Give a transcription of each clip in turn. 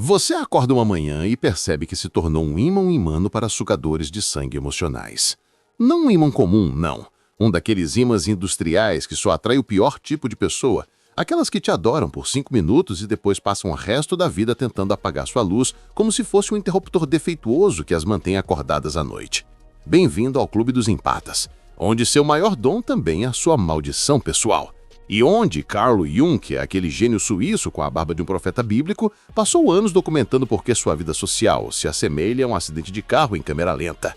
Você acorda uma manhã e percebe que se tornou um ímã humano para sugadores de sangue emocionais. Não um ímã comum, não. Um daqueles ímãs industriais que só atrai o pior tipo de pessoa. Aquelas que te adoram por 5 minutos e depois passam o resto da vida tentando apagar sua luz como se fosse um interruptor defeituoso que as mantém acordadas à noite. Bem-vindo ao Clube dos Empatas, onde seu maior dom também é a sua maldição pessoal. E onde Carl Jung, que é aquele gênio suíço com a barba de um profeta bíblico, passou anos documentando por que sua vida social se assemelha a um acidente de carro em câmera lenta.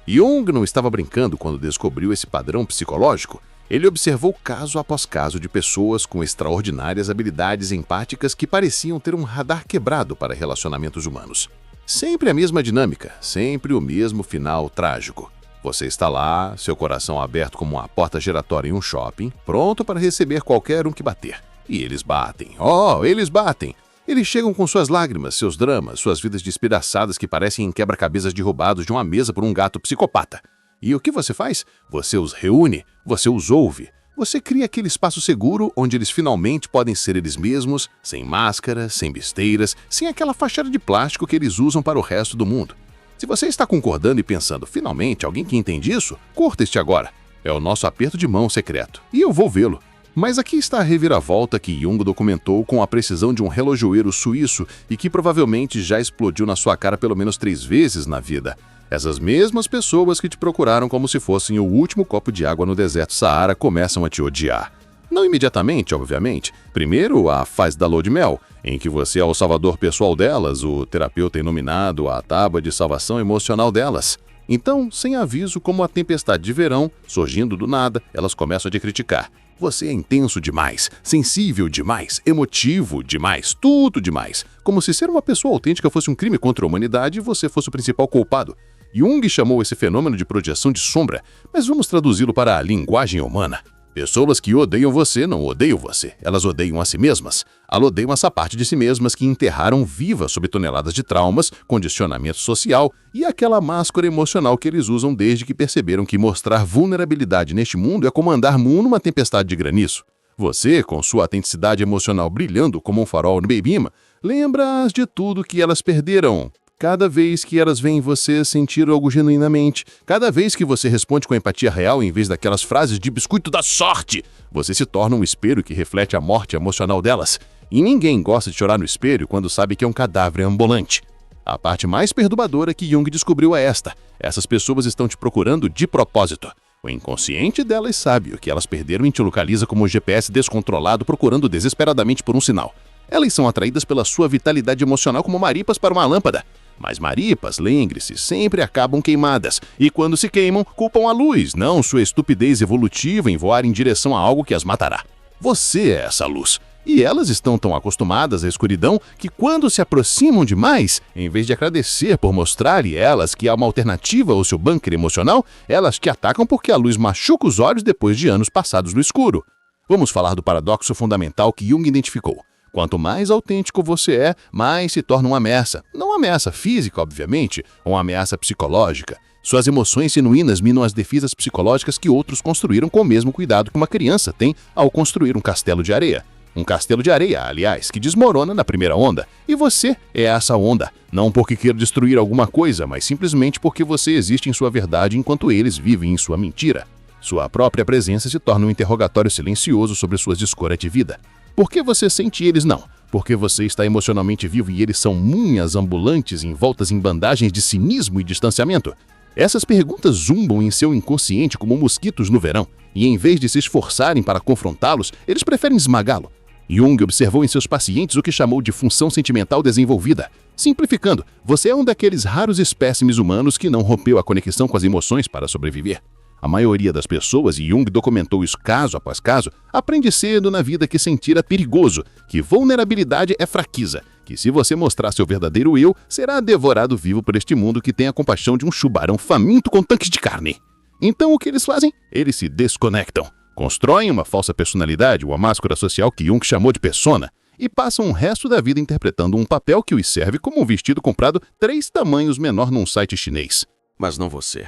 Jung não estava brincando quando descobriu esse padrão psicológico. Ele observou caso após caso de pessoas com extraordinárias habilidades empáticas que pareciam ter um radar quebrado para relacionamentos humanos. Sempre a mesma dinâmica, sempre o mesmo final trágico. Você está lá, seu coração aberto como uma porta giratória em um shopping, pronto para receber qualquer um que bater. E eles batem. Oh, eles batem! Eles chegam com suas lágrimas, seus dramas, suas vidas despedaçadas que parecem quebra-cabeças derrubados de uma mesa por um gato psicopata. E o que você faz? Você os reúne, você os ouve. Você cria aquele espaço seguro onde eles finalmente podem ser eles mesmos, sem máscara, sem besteiras, sem aquela fachada de plástico que eles usam para o resto do mundo. Se você está concordando e pensando, finalmente, alguém que entende isso, curta este agora. É o nosso aperto de mão secreto. E eu vou vê-lo. Mas aqui está a reviravolta que Jung documentou com a precisão de um relojoeiro suíço e que provavelmente já explodiu na sua cara pelo menos 3 vezes na vida. Essas mesmas pessoas que te procuraram como se fossem o último copo de água no deserto Saara começam a te odiar. Não imediatamente, obviamente. Primeiro, a fase da lua de mel, em que você é o salvador pessoal delas, o terapeuta iluminado, a tábua de salvação emocional delas. Então, sem aviso, como a tempestade de verão, surgindo do nada, elas começam a te criticar. Você é intenso demais, sensível demais, emotivo demais, tudo demais. Como se ser uma pessoa autêntica fosse um crime contra a humanidade e você fosse o principal culpado. Jung chamou esse fenômeno de projeção de sombra, mas vamos traduzi-lo para a linguagem humana. Pessoas que odeiam você não odeiam você, elas odeiam a si mesmas. Elas odeiam essa parte de si mesmas que enterraram viva sob toneladas de traumas, condicionamento social e aquela máscara emocional que eles usam desde que perceberam que mostrar vulnerabilidade neste mundo é como andar numa tempestade de granizo. Você, com sua autenticidade emocional brilhando como um farol no Beibima, lembra-as de tudo que elas perderam. Cada vez que elas veem você sentir algo genuinamente, cada vez que você responde com empatia real em vez daquelas frases de biscoito da sorte, você se torna um espelho que reflete a morte emocional delas. E ninguém gosta de chorar no espelho quando sabe que é um cadáver ambulante. A parte mais perturbadora que Jung descobriu é esta: essas pessoas estão te procurando de propósito. O inconsciente delas sabe o que elas perderam e te localiza como um GPS descontrolado procurando desesperadamente por um sinal. Elas são atraídas pela sua vitalidade emocional como maripas para uma lâmpada. Mas maripas, lembre-se, sempre acabam queimadas, e quando se queimam, culpam a luz, não sua estupidez evolutiva em voar em direção a algo que as matará. Você é essa luz. E elas estão tão acostumadas à escuridão que quando se aproximam demais, em vez de agradecer por mostrar-lhe elas que há uma alternativa ao seu bunker emocional, elas te atacam porque a luz machuca os olhos depois de anos passados no escuro. Vamos falar do paradoxo fundamental que Jung identificou. Quanto mais autêntico você é, mais se torna uma ameaça. Não uma ameaça física, obviamente, ou uma ameaça psicológica. Suas emoções genuínas minam as defesas psicológicas que outros construíram com o mesmo cuidado que uma criança tem ao construir um castelo de areia. Um castelo de areia, aliás, que desmorona na primeira onda. E você é essa onda. Não porque queira destruir alguma coisa, mas simplesmente porque você existe em sua verdade enquanto eles vivem em sua mentira. Sua própria presença se torna um interrogatório silencioso sobre suas escolhas de vida. Por que você sente e eles não? Porque você está emocionalmente vivo e eles são munhas ambulantes envoltas em bandagens de cinismo e distanciamento? Essas perguntas zumbam em seu inconsciente como mosquitos no verão, e em vez de se esforçarem para confrontá-los, eles preferem esmagá-lo. Jung observou em seus pacientes o que chamou de função sentimental desenvolvida. Simplificando, você é um daqueles raros espécimes humanos que não rompeu a conexão com as emoções para sobreviver. A maioria das pessoas, e Jung documentou isso caso após caso, aprende cedo na vida que sentir é perigoso, que vulnerabilidade é fraqueza, que se você mostrar seu verdadeiro eu, será devorado vivo por este mundo que tem a compaixão de um chubarão faminto com tanques de carne. Então o que eles fazem? Eles se desconectam, constroem uma falsa personalidade, uma máscara social que Jung chamou de persona, e passam o resto da vida interpretando um papel que os serve como um vestido comprado 3 tamanhos menor num site chinês. Mas não você.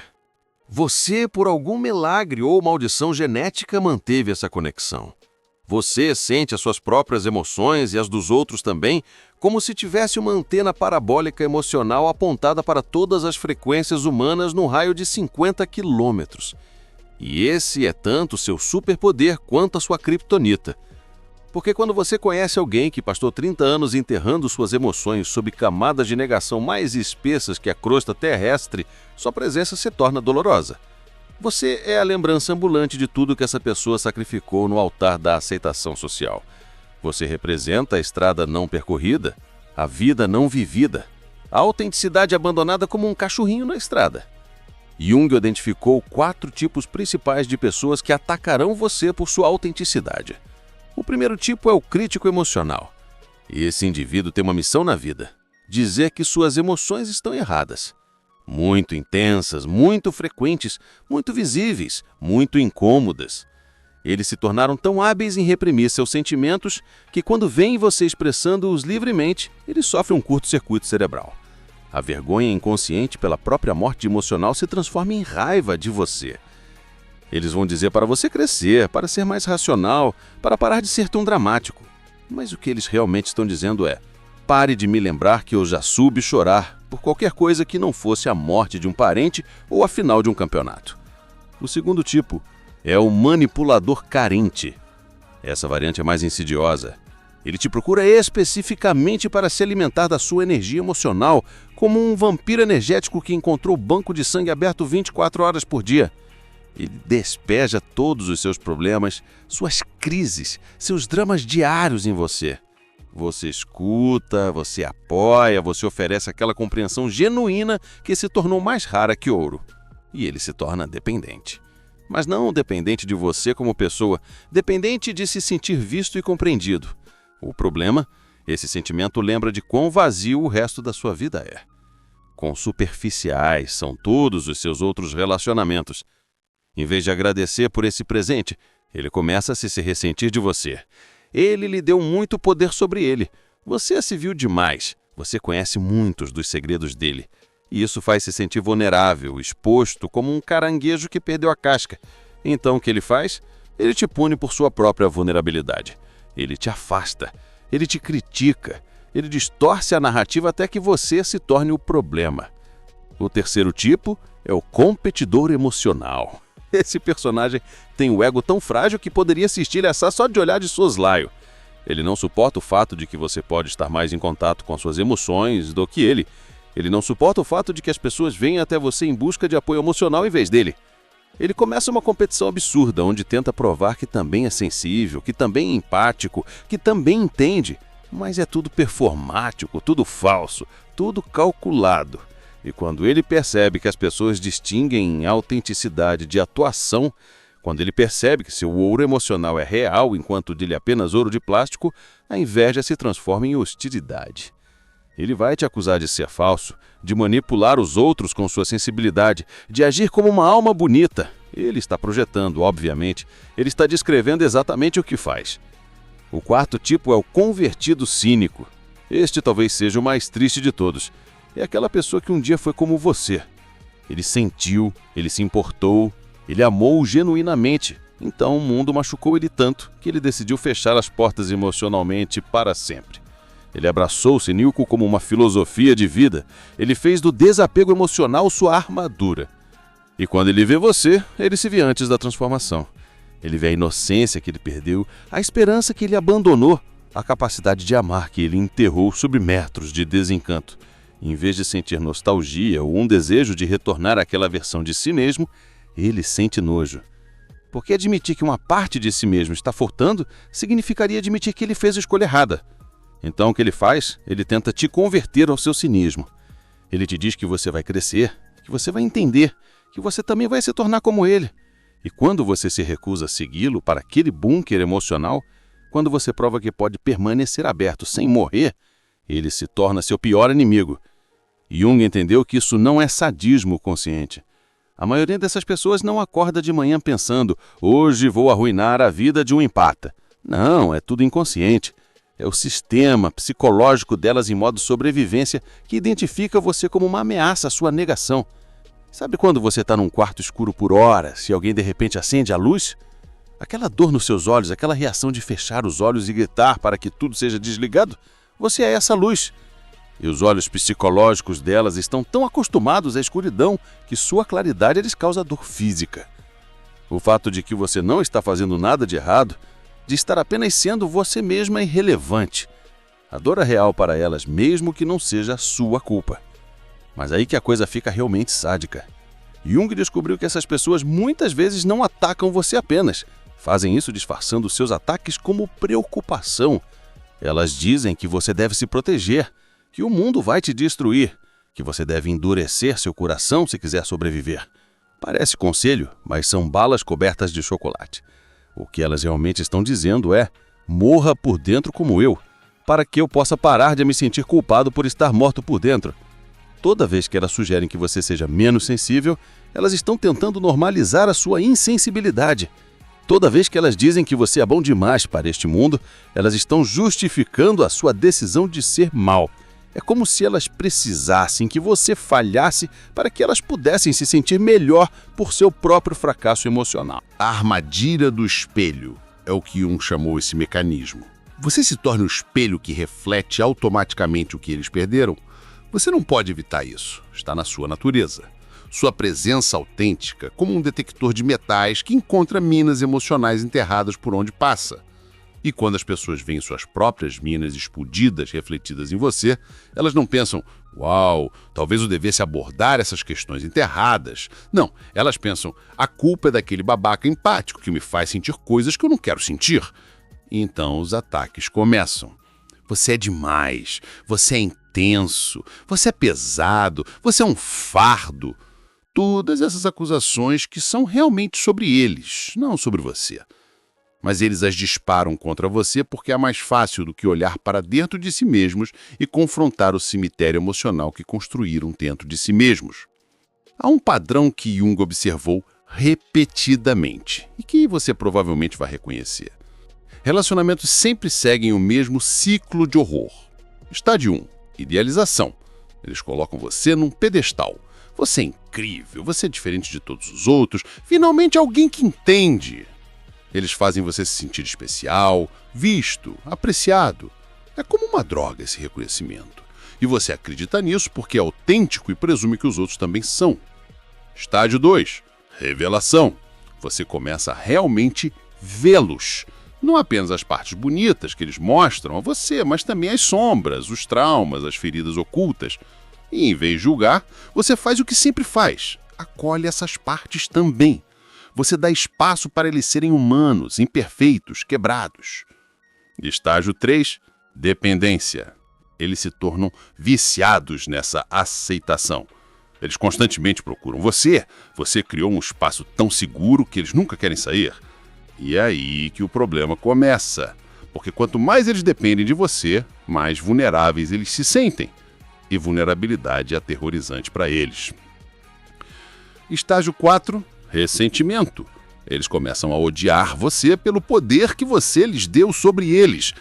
Você, por algum milagre ou maldição genética, manteve essa conexão. Você sente as suas próprias emoções e as dos outros também, como se tivesse uma antena parabólica emocional apontada para todas as frequências humanas num raio de 50 quilômetros. E esse é tanto seu superpoder quanto a sua criptonita. Porque quando você conhece alguém que passou 30 anos enterrando suas emoções sob camadas de negação mais espessas que a crosta terrestre, sua presença se torna dolorosa. Você é a lembrança ambulante de tudo que essa pessoa sacrificou no altar da aceitação social. Você representa a estrada não percorrida, a vida não vivida, a autenticidade abandonada como um cachorrinho na estrada. Jung identificou 4 tipos principais de pessoas que atacarão você por sua autenticidade. O primeiro tipo é o crítico emocional. Esse indivíduo tem uma missão na vida: dizer que suas emoções estão erradas. Muito intensas, muito frequentes, muito visíveis, muito incômodas. Eles se tornaram tão hábeis em reprimir seus sentimentos que quando veem você expressando-os livremente, eles sofrem um curto-circuito cerebral. A vergonha inconsciente pela própria morte emocional se transforma em raiva de você. Eles vão dizer para você crescer, para ser mais racional, para parar de ser tão dramático. Mas o que eles realmente estão dizendo é: pare de me lembrar que eu já soube chorar por qualquer coisa que não fosse a morte de um parente ou a final de um campeonato. O segundo tipo é o manipulador carente. Essa variante é mais insidiosa. Ele te procura especificamente para se alimentar da sua energia emocional, como um vampiro energético que encontrou o banco de sangue aberto 24 horas por dia. Ele despeja todos os seus problemas, suas crises, seus dramas diários em você. Você escuta, você apoia, você oferece aquela compreensão genuína que se tornou mais rara que ouro. E ele se torna dependente. Mas não dependente de você como pessoa, dependente de se sentir visto e compreendido. O problema? Esse sentimento lembra de quão vazio o resto da sua vida é. Quão superficiais são todos os seus outros relacionamentos. Em vez de agradecer por esse presente, ele começa a se ressentir de você. Ele lhe deu muito poder sobre ele. Você se viu demais. Você conhece muitos dos segredos dele. E isso faz se sentir vulnerável, exposto, como um caranguejo que perdeu a casca. Então o que ele faz? Ele te pune por sua própria vulnerabilidade. Ele te afasta. Ele te critica. Ele distorce a narrativa até que você se torne o problema. O terceiro tipo é o competidor emocional. Esse personagem tem o ego tão frágil que poderia se estilhaçar só de olhar de soslaio. Ele não suporta o fato de que você pode estar mais em contato com suas emoções do que ele. Ele não suporta o fato de que as pessoas venham até você em busca de apoio emocional em vez dele. Ele começa uma competição absurda, onde tenta provar que também é sensível, que também é empático, que também entende. Mas é tudo performático, tudo falso, tudo calculado. E quando ele percebe que as pessoas distinguem autenticidade de atuação, quando ele percebe que seu ouro emocional é real enquanto o dele é apenas ouro de plástico, a inveja se transforma em hostilidade. Ele vai te acusar de ser falso, de manipular os outros com sua sensibilidade, de agir como uma alma bonita. Ele está projetando, obviamente. Ele está descrevendo exatamente o que faz. O quarto tipo é o convertido cínico. Este talvez seja o mais triste de todos. É aquela pessoa que um dia foi como você. Ele sentiu, ele se importou, ele amou genuinamente. Então o mundo machucou ele tanto que ele decidiu fechar as portas emocionalmente para sempre. Ele abraçou o cinismo como uma filosofia de vida. Ele fez do desapego emocional sua armadura. E quando ele vê você, ele se vê antes da transformação. Ele vê a inocência que ele perdeu, a esperança que ele abandonou, a capacidade de amar que ele enterrou sob metros de desencanto. Em vez de sentir nostalgia ou um desejo de retornar àquela versão de si mesmo, ele sente nojo. Porque admitir que uma parte de si mesmo está faltando significaria admitir que ele fez a escolha errada. Então o que ele faz? Ele tenta te converter ao seu cinismo. Ele te diz que você vai crescer, que você vai entender, que você também vai se tornar como ele. E quando você se recusa a segui-lo para aquele bunker emocional, quando você prova que pode permanecer aberto sem morrer, ele se torna seu pior inimigo. Jung entendeu que isso não é sadismo consciente. A maioria dessas pessoas não acorda de manhã pensando: hoje vou arruinar a vida de um empata. Não, é tudo inconsciente. É o sistema psicológico delas em modo sobrevivência que identifica você como uma ameaça à sua negação. Sabe quando você está num quarto escuro por horas e alguém de repente acende a luz? aquela dor nos seus olhos, aquela reação de fechar os olhos e gritar para que tudo seja desligado, você é essa luz. E os olhos psicológicos delas estão tão acostumados à escuridão que sua claridade lhes causa dor física. O fato de que você não está fazendo nada de errado, de estar apenas sendo você mesma, é irrelevante. A dor é real para elas, mesmo que não seja sua culpa. Mas aí que a coisa fica realmente sádica. Jung descobriu que essas pessoas muitas vezes não atacam você apenas. Fazem isso disfarçando seus ataques como preocupação. Elas dizem que você deve se proteger, que o mundo vai te destruir, que você deve endurecer seu coração se quiser sobreviver. Parece conselho, mas são balas cobertas de chocolate. O que elas realmente estão dizendo é: morra por dentro como eu, para que eu possa parar de me sentir culpado por estar morto por dentro. Toda vez que elas sugerem que você seja menos sensível, elas estão tentando normalizar a sua insensibilidade. Toda vez que elas dizem que você é bom demais para este mundo, elas estão justificando a sua decisão de ser mal. É como se elas precisassem que você falhasse para que elas pudessem se sentir melhor por seu próprio fracasso emocional. A armadilha do espelho é o que Jung chamou esse mecanismo. Você se torna o espelho que reflete automaticamente o que eles perderam. Você não pode evitar isso, está na sua natureza. Sua presença autêntica, como um detector de metais que encontra minas emocionais enterradas por onde passa. E quando as pessoas veem suas próprias minas explodidas refletidas em você, elas não pensam: uau, talvez eu devesse abordar essas questões enterradas. Não, elas pensam: a culpa é daquele babaca empático que me faz sentir coisas que eu não quero sentir. E então os ataques começam. Você é demais, você é intenso, você é pesado, você é um fardo. Todas essas acusações que são realmente sobre eles, não sobre você. Mas eles as disparam contra você porque é mais fácil do que olhar para dentro de si mesmos e confrontar o cemitério emocional que construíram dentro de si mesmos. Há um padrão que Jung observou repetidamente e que você provavelmente vai reconhecer. Relacionamentos sempre seguem o mesmo ciclo de horror. Estágio 1. Idealização. Eles colocam você num pedestal. Você é incrível, você é diferente de todos os outros, finalmente alguém que entende. Eles fazem você se sentir especial, visto, apreciado. É como uma droga esse reconhecimento. E você acredita nisso porque é autêntico e presume que os outros também são. Estágio 2. Revelação. Você começa a realmente vê-los. Não apenas as partes bonitas que eles mostram a você, mas também as sombras, os traumas, as feridas ocultas. E em vez de julgar, você faz o que sempre faz. Acolhe essas partes também. Você dá espaço para eles serem humanos, imperfeitos, quebrados. Estágio 3. Dependência. Eles se tornam viciados nessa aceitação. Eles constantemente procuram você. Você criou um espaço tão seguro que eles nunca querem sair. E é aí que o problema começa. Porque quanto mais eles dependem de você, mais vulneráveis eles se sentem. E vulnerabilidade é aterrorizante para eles. Estágio 4. Ressentimento. Eles começam a odiar você pelo poder que você lhes deu sobre eles.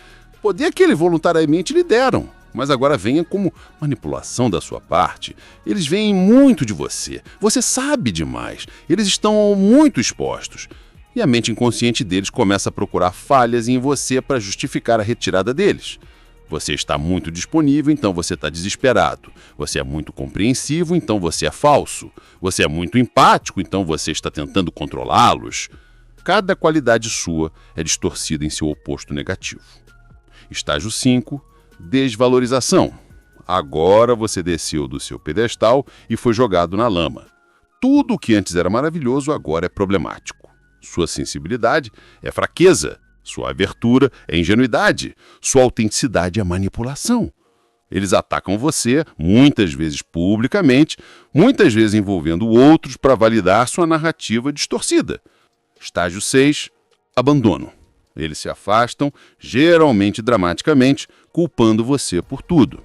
Poder que eles voluntariamente lhe deram. Mas agora venha como manipulação da sua parte. Eles veem muito de você. Você sabe demais. Eles estão muito expostos. E a mente inconsciente deles começa a procurar falhas em você para justificar a retirada deles. Você está muito disponível, então você está desesperado. Você é muito compreensivo, então você é falso. Você é muito empático, então você está tentando controlá-los. Cada qualidade sua é distorcida em seu oposto negativo. Estágio 5. Desvalorização. Agora você desceu do seu pedestal e foi jogado na lama. Tudo o que antes era maravilhoso agora é problemático. Sua sensibilidade é fraqueza. Sua abertura é ingenuidade. Sua autenticidade é manipulação. Eles atacam você, muitas vezes publicamente, muitas vezes envolvendo outros para validar sua narrativa distorcida. Estágio 6. Abandono. Eles se afastam, geralmente dramaticamente, culpando você por tudo.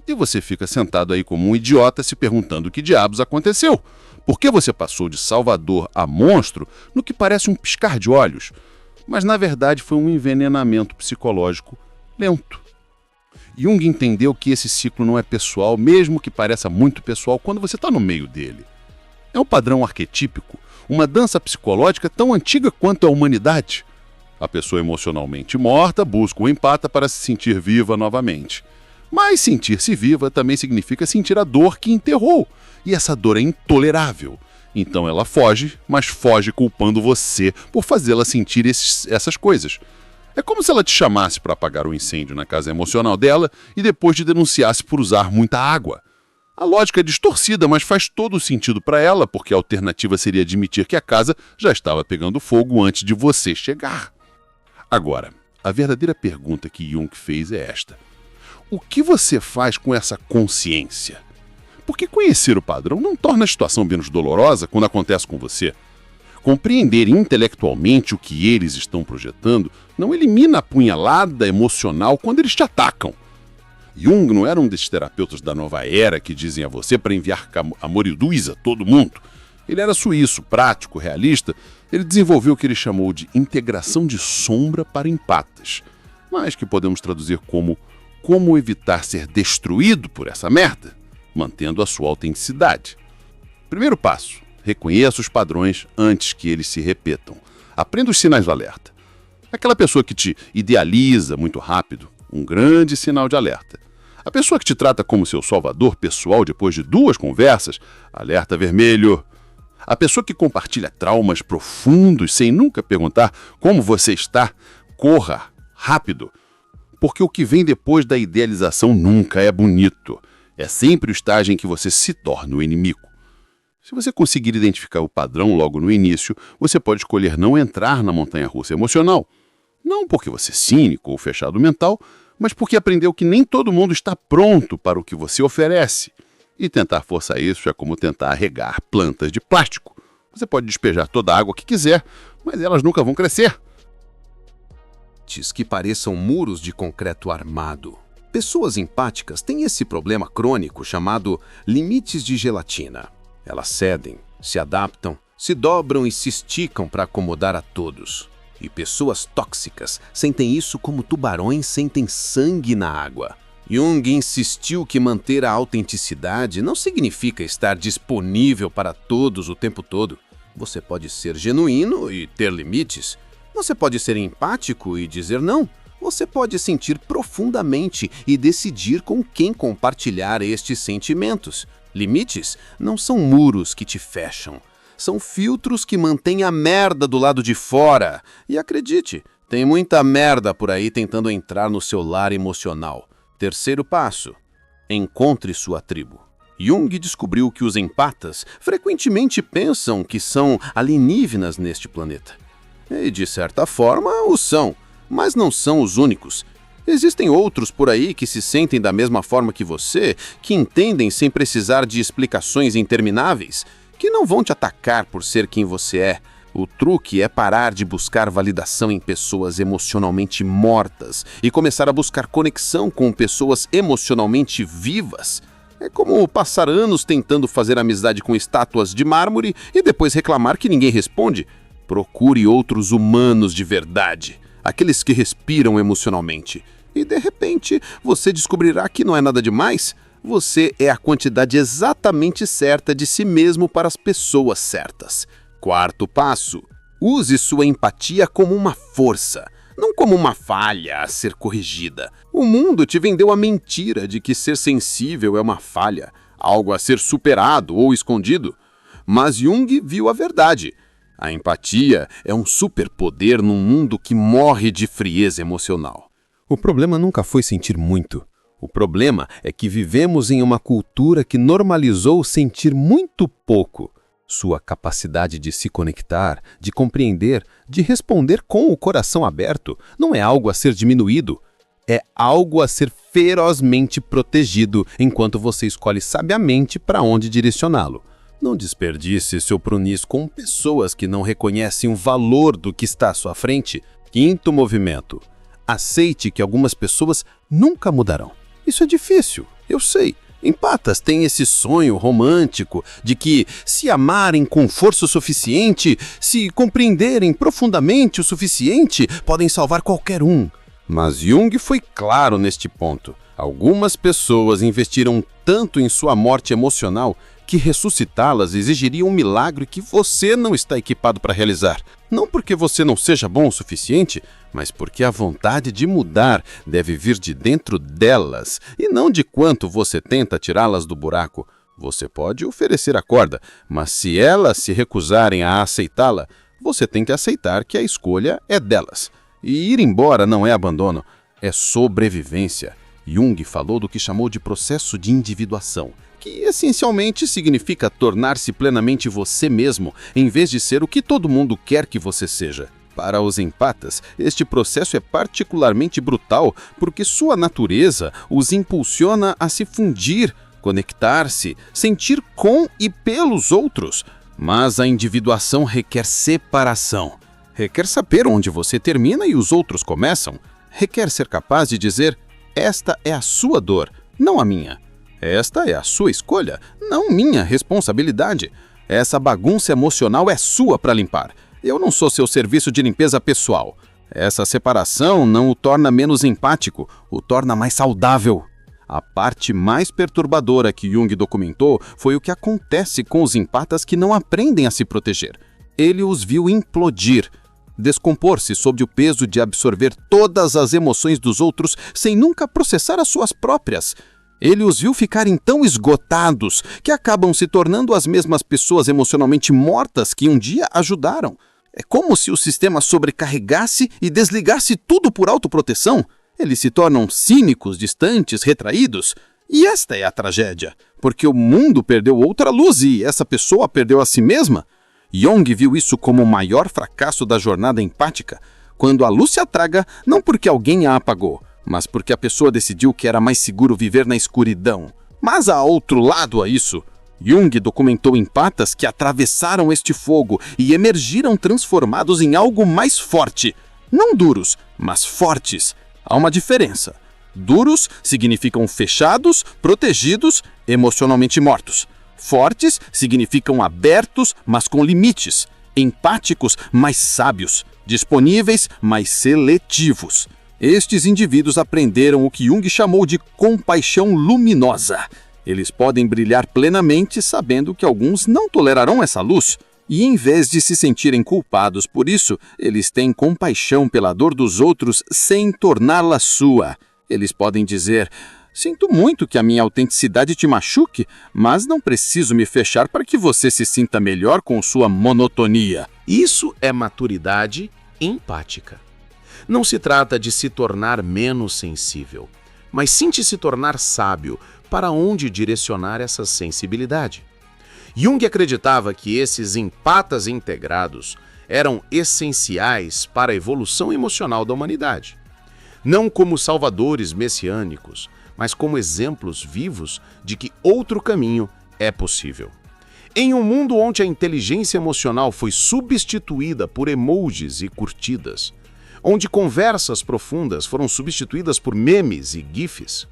E você fica sentado aí como um idiota se perguntando o que diabos aconteceu. Por que você passou de salvador a monstro no que parece um piscar de olhos? Mas, na verdade, foi um envenenamento psicológico lento. Jung entendeu que esse ciclo não é pessoal, mesmo que pareça muito pessoal quando você está no meio dele. É um padrão arquetípico, uma dança psicológica tão antiga quanto a humanidade. A pessoa emocionalmente morta busca o empata para se sentir viva novamente. Mas sentir-se viva também significa sentir a dor que enterrou, e essa dor é intolerável. Então ela foge, mas foge culpando você por fazê-la sentir essas coisas. É como se ela te chamasse para apagar o incêndio na casa emocional dela e depois te denunciasse por usar muita água. A lógica é distorcida, mas faz todo o sentido para ela, porque a alternativa seria admitir que a casa já estava pegando fogo antes de você chegar. Agora, a verdadeira pergunta que Jung fez é esta: o que você faz com essa consciência? Porque conhecer o padrão não torna a situação menos dolorosa quando acontece com você. Compreender intelectualmente o que eles estão projetando não elimina a punhalada emocional quando eles te atacam. Jung não era um desses terapeutas da nova era que dizem a você para enviar amor e luz a todo mundo. Ele era suíço, prático, realista. Ele desenvolveu o que ele chamou de integração de sombra para empatas, mas que podemos traduzir como evitar ser destruído por essa merda, mantendo a sua autenticidade. Primeiro passo: reconheça os padrões antes que eles se repetam. Aprenda os sinais de alerta. Aquela pessoa que te idealiza muito rápido, um grande sinal de alerta. A pessoa que te trata como seu salvador pessoal depois de 2 conversas, alerta vermelho. A pessoa que compartilha traumas profundos sem nunca perguntar como você está, corra rápido. Porque o que vem depois da idealização nunca é bonito. É sempre o estágio em que você se torna o inimigo. Se você conseguir identificar o padrão logo no início, você pode escolher não entrar na montanha-russa emocional. Não porque você é cínico ou fechado mental, mas porque aprendeu que nem todo mundo está pronto para o que você oferece. E tentar forçar isso é como tentar regar plantas de plástico. Você pode despejar toda a água que quiser, mas elas nunca vão crescer. Que pareçam muros de concreto armado. Pessoas empáticas têm esse problema crônico chamado limites de gelatina. Elas cedem, se adaptam, se dobram e se esticam para acomodar a todos. E pessoas tóxicas sentem isso como tubarões sentem sangue na água. Jung insistiu que manter a autenticidade não significa estar disponível para todos o tempo todo. Você pode ser genuíno e ter limites. Você pode ser empático e dizer não. Você pode sentir profundamente e decidir com quem compartilhar estes sentimentos. Limites não são muros que te fecham. São filtros que mantêm a merda do lado de fora. E acredite, tem muita merda por aí tentando entrar no seu lar emocional. Terceiro passo: encontre sua tribo. Jung descobriu que os empatas frequentemente pensam que são alienígenas neste planeta. E, de certa forma, o são, mas não são os únicos. Existem outros por aí que se sentem da mesma forma que você, que entendem sem precisar de explicações intermináveis, que não vão te atacar por ser quem você é. O truque é parar de buscar validação em pessoas emocionalmente mortas e começar a buscar conexão com pessoas emocionalmente vivas. É como passar anos tentando fazer amizade com estátuas de mármore e depois reclamar que ninguém responde. Procure outros humanos de verdade, aqueles que respiram emocionalmente. E de repente, você descobrirá que não é nada demais. Você é a quantidade exatamente certa de si mesmo para as pessoas certas. Quarto passo: use sua empatia como uma força, não como uma falha a ser corrigida. O mundo te vendeu a mentira de que ser sensível é uma falha, algo a ser superado ou escondido. Mas Jung viu a verdade. A empatia é um superpoder num mundo que morre de frieza emocional. O problema nunca foi sentir muito. O problema é que vivemos em uma cultura que normalizou sentir muito pouco. Sua capacidade de se conectar, de compreender, de responder com o coração aberto não é algo a ser diminuído. É algo a ser ferozmente protegido enquanto você escolhe sabiamente para onde direcioná-lo. Não desperdice seu prunis com pessoas que não reconhecem o valor do que está à sua frente. Quinto movimento: aceite que algumas pessoas nunca mudarão. Isso é difícil, eu sei. Empatas têm esse sonho romântico de que, se amarem com força o suficiente, se compreenderem profundamente o suficiente, podem salvar qualquer um. Mas Jung foi claro neste ponto. Algumas pessoas investiram tanto em sua morte emocional que ressuscitá-las exigiria um milagre que você não está equipado para realizar. Não porque você não seja bom o suficiente, mas porque a vontade de mudar deve vir de dentro delas e não de quanto você tenta tirá-las do buraco. Você pode oferecer a corda, mas se elas se recusarem a aceitá-la, você tem que aceitar que a escolha é delas. E ir embora não é abandono, é sobrevivência. Jung falou do que chamou de processo de individuação, que essencialmente significa tornar-se plenamente você mesmo, em vez de ser o que todo mundo quer que você seja. Para os empatas, este processo é particularmente brutal porque sua natureza os impulsiona a se fundir, conectar-se, sentir com e pelos outros. Mas a individuação requer separação. Requer saber onde você termina e os outros começam. Requer ser capaz de dizer: esta é a sua dor, não a minha. Esta é a sua escolha, não minha responsabilidade. Essa bagunça emocional é sua para limpar. Eu não sou seu serviço de limpeza pessoal. Essa separação não o torna menos empático, o torna mais saudável. A parte mais perturbadora que Jung documentou foi o que acontece com os empatas que não aprendem a se proteger. Ele os viu implodir, descompor-se sob o peso de absorver todas as emoções dos outros sem nunca processar as suas próprias. Ele os viu ficarem tão esgotados que acabam se tornando as mesmas pessoas emocionalmente mortas que um dia ajudaram. É como se o sistema sobrecarregasse e desligasse tudo por autoproteção. Eles se tornam cínicos, distantes, retraídos. E esta é a tragédia, porque o mundo perdeu outra luz e essa pessoa perdeu a si mesma. Jung viu isso como o maior fracasso da jornada empática, quando a luz se atraga, não porque alguém a apagou, mas porque a pessoa decidiu que era mais seguro viver na escuridão. Mas há outro lado a isso. Jung documentou empatas que atravessaram este fogo e emergiram transformados em algo mais forte. Não duros, mas fortes. Há uma diferença. Duros significam fechados, protegidos, emocionalmente mortos. Fortes significam abertos, mas com limites. Empáticos, mas sábios. Disponíveis, mas seletivos. Estes indivíduos aprenderam o que Jung chamou de compaixão luminosa. Eles podem brilhar plenamente sabendo que alguns não tolerarão essa luz. E em vez de se sentirem culpados por isso, eles têm compaixão pela dor dos outros sem torná-la sua. Eles podem dizer: sinto muito que a minha autenticidade te machuque, mas não preciso me fechar para que você se sinta melhor com sua monotonia. Isso é maturidade empática. Não se trata de se tornar menos sensível, mas sim de se tornar sábio para onde direcionar essa sensibilidade. Jung acreditava que esses empatas integrados eram essenciais para a evolução emocional da humanidade. Não como salvadores messiânicos, mas como exemplos vivos de que outro caminho é possível. Em um mundo onde a inteligência emocional foi substituída por emojis e curtidas, onde conversas profundas foram substituídas por memes e gifs,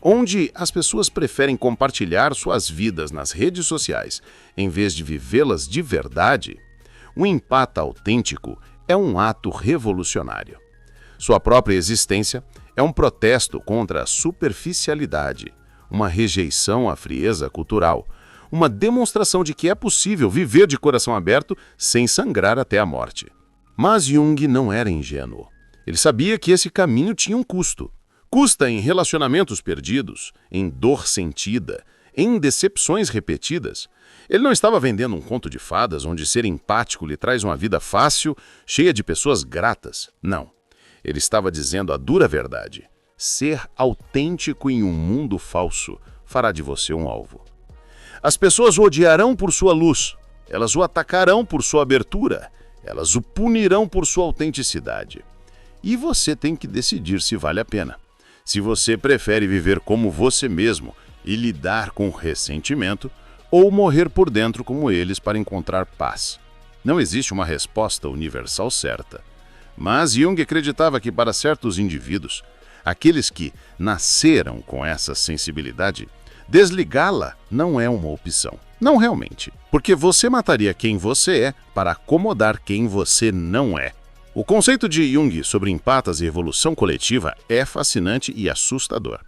onde as pessoas preferem compartilhar suas vidas nas redes sociais em vez de vivê-las de verdade, o empata autêntico é um ato revolucionário. Sua própria existência é um protesto contra a superficialidade, uma rejeição à frieza cultural, uma demonstração de que é possível viver de coração aberto sem sangrar até a morte. Mas Jung não era ingênuo. Ele sabia que esse caminho tinha um custo. Custa em relacionamentos perdidos, em dor sentida, em decepções repetidas. Ele não estava vendendo um conto de fadas onde ser empático lhe traz uma vida fácil, cheia de pessoas gratas. Não. Ele estava dizendo a dura verdade. Ser autêntico em um mundo falso fará de você um alvo. As pessoas o odiarão por sua luz. Elas o atacarão por sua abertura. Elas o punirão por sua autenticidade. E você tem que decidir se vale a pena. Se você prefere viver como você mesmo e lidar com ressentimento, ou morrer por dentro como eles para encontrar paz. Não existe uma resposta universal certa. Mas Jung acreditava que para certos indivíduos, aqueles que nasceram com essa sensibilidade, desligá-la não é uma opção. Não realmente. Porque você mataria quem você é para acomodar quem você não é. O conceito de Jung sobre empatas e evolução coletiva é fascinante e assustador.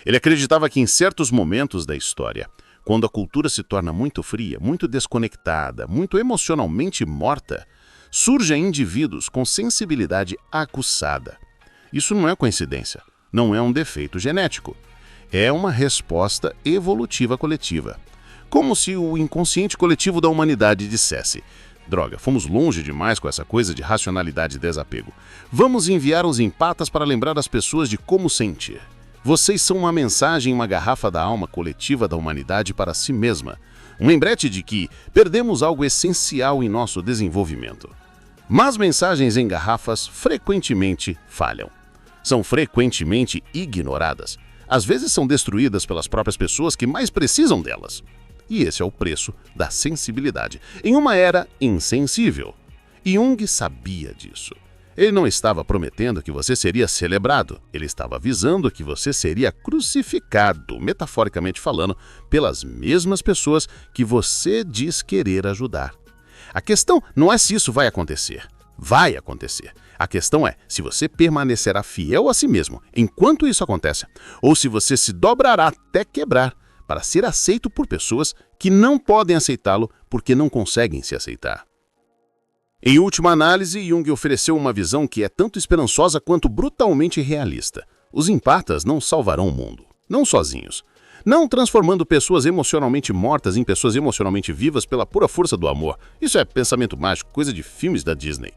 Ele acreditava que em certos momentos da história, Quando a cultura se torna muito fria, muito desconectada, muito emocionalmente morta, surgem indivíduos com sensibilidade aguçada. Isso não é coincidência, não é um defeito genético. É uma resposta evolutiva coletiva. Como se o inconsciente coletivo da humanidade dissesse: droga, fomos longe demais com essa coisa de racionalidade e desapego. Vamos enviar os empatas para lembrar as pessoas de como sentir. Vocês são uma mensagem em uma garrafa da alma coletiva da humanidade para si mesma. Um lembrete de que perdemos algo essencial em nosso desenvolvimento. Mas mensagens em garrafas frequentemente falham. São frequentemente ignoradas. Às vezes são destruídas pelas próprias pessoas que mais precisam delas. E esse é o preço da sensibilidade, em uma era insensível. Jung sabia disso. Ele não estava prometendo que você seria celebrado, ele estava avisando que você seria crucificado, metaforicamente falando, pelas mesmas pessoas que você diz querer ajudar. A questão não é se isso vai acontecer. Vai acontecer. A questão é se você permanecerá fiel a si mesmo enquanto isso acontece, ou se você se dobrará até quebrar para ser aceito por pessoas que não podem aceitá-lo porque não conseguem se aceitar. Em última análise, Jung ofereceu uma visão que é tanto esperançosa quanto brutalmente realista. Os empatas não salvarão o mundo, não sozinhos. Não transformando pessoas emocionalmente mortas em pessoas emocionalmente vivas pela pura força do amor. Isso é pensamento mágico, coisa de filmes da Disney.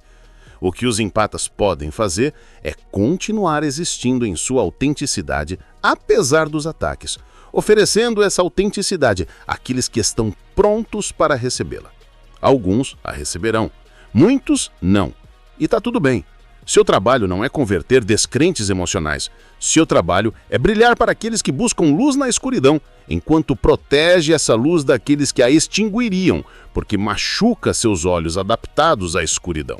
O que os empatas podem fazer é continuar existindo em sua autenticidade, apesar dos ataques, oferecendo essa autenticidade àqueles que estão prontos para recebê-la. Alguns a receberão, muitos não. E tá tudo bem. Seu trabalho não é converter descrentes emocionais. Seu trabalho é brilhar para aqueles que buscam luz na escuridão, enquanto protege essa luz daqueles que a extinguiriam, porque machuca seus olhos adaptados à escuridão.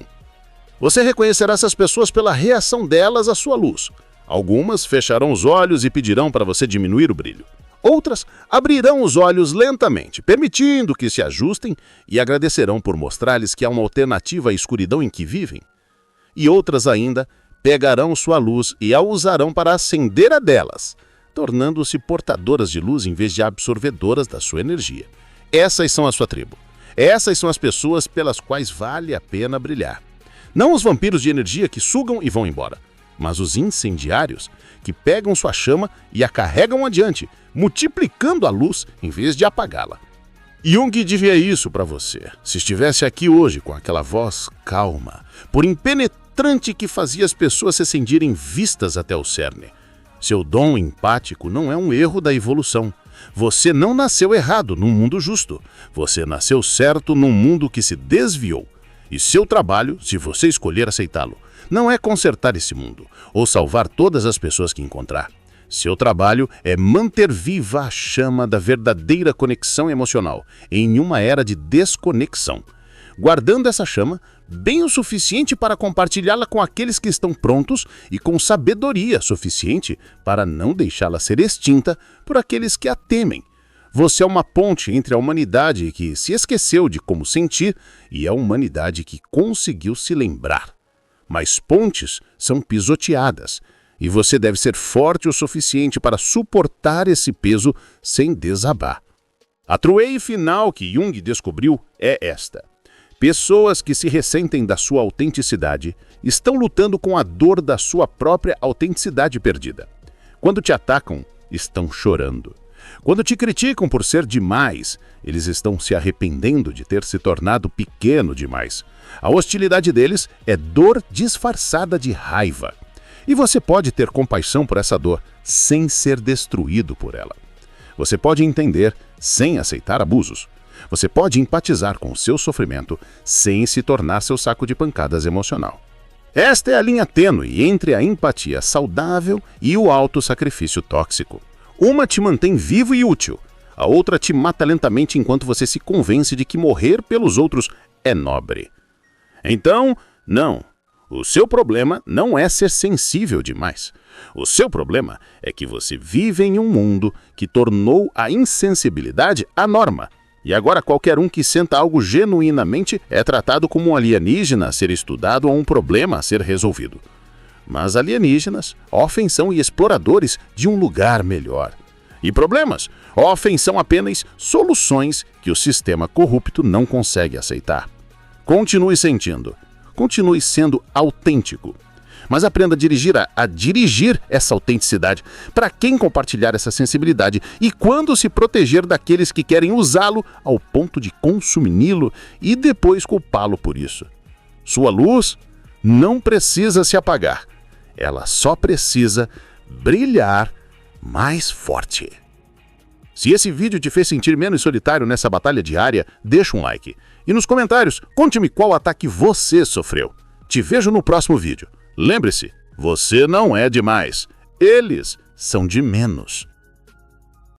Você reconhecerá essas pessoas pela reação delas à sua luz. Algumas fecharão os olhos e pedirão para você diminuir o brilho. Outras abrirão os olhos lentamente, permitindo que se ajustem e agradecerão por mostrar-lhes que há uma alternativa à escuridão em que vivem. E outras ainda pegarão sua luz e a usarão para acender a delas, tornando-se portadoras de luz em vez de absorvedoras da sua energia. Essas são a sua tribo. Essas são as pessoas pelas quais vale a pena brilhar. Não os vampiros de energia que sugam e vão embora, mas os incendiários que pegam sua chama e a carregam adiante, multiplicando a luz em vez de apagá-la. Jung diria isso para você, se estivesse aqui hoje com aquela voz calma, por impenetrante que fazia as pessoas se sentirem vistas até o cerne. Seu dom empático não é um erro da evolução. Você não nasceu errado num mundo justo. Você nasceu certo num mundo que se desviou. E seu trabalho, se você escolher aceitá-lo, não é consertar esse mundo ou salvar todas as pessoas que encontrar. Seu trabalho é manter viva a chama da verdadeira conexão emocional em uma era de desconexão, guardando essa chama bem o suficiente para compartilhá-la com aqueles que estão prontos e com sabedoria suficiente para não deixá-la ser extinta por aqueles que a temem. Você é uma ponte entre a humanidade que se esqueceu de como sentir e a humanidade que conseguiu se lembrar. Mas pontes são pisoteadas, e você deve ser forte o suficiente para suportar esse peso sem desabar. A truei final que Jung descobriu é esta. Pessoas que se ressentem da sua autenticidade estão lutando com a dor da sua própria autenticidade perdida. Quando te atacam, estão chorando. Quando te criticam por ser demais, eles estão se arrependendo de ter se tornado pequeno demais. A hostilidade deles é dor disfarçada de raiva. E você pode ter compaixão por essa dor sem ser destruído por ela. Você pode entender sem aceitar abusos. Você pode empatizar com o seu sofrimento sem se tornar seu saco de pancadas emocional. Esta é a linha tênue entre a empatia saudável e o autossacrifício tóxico. Uma te mantém vivo e útil, a outra te mata lentamente enquanto você se convence de que morrer pelos outros é nobre. Então, não. O seu problema não é ser sensível demais. O seu problema é que você vive em um mundo que tornou a insensibilidade a norma. E agora qualquer um que senta algo genuinamente é tratado como um alienígena a ser estudado ou um problema a ser resolvido. Mas alienígenas, ofensão e exploradores de um lugar melhor. E problemas, são apenas soluções que o sistema corrupto não consegue aceitar. Continue sentindo. Continue sendo autêntico. Mas aprenda a dirigir essa autenticidade, para quem compartilhar essa sensibilidade e quando se proteger daqueles que querem usá-lo ao ponto de consumi-lo e depois culpá-lo por isso. Sua luz não precisa se apagar, ela só precisa brilhar mais forte. Se esse vídeo te fez sentir menos solitário nessa batalha diária, deixa um like. E nos comentários, conte-me qual ataque você sofreu. Te vejo no próximo vídeo. Lembre-se, você não é demais. Eles são de menos.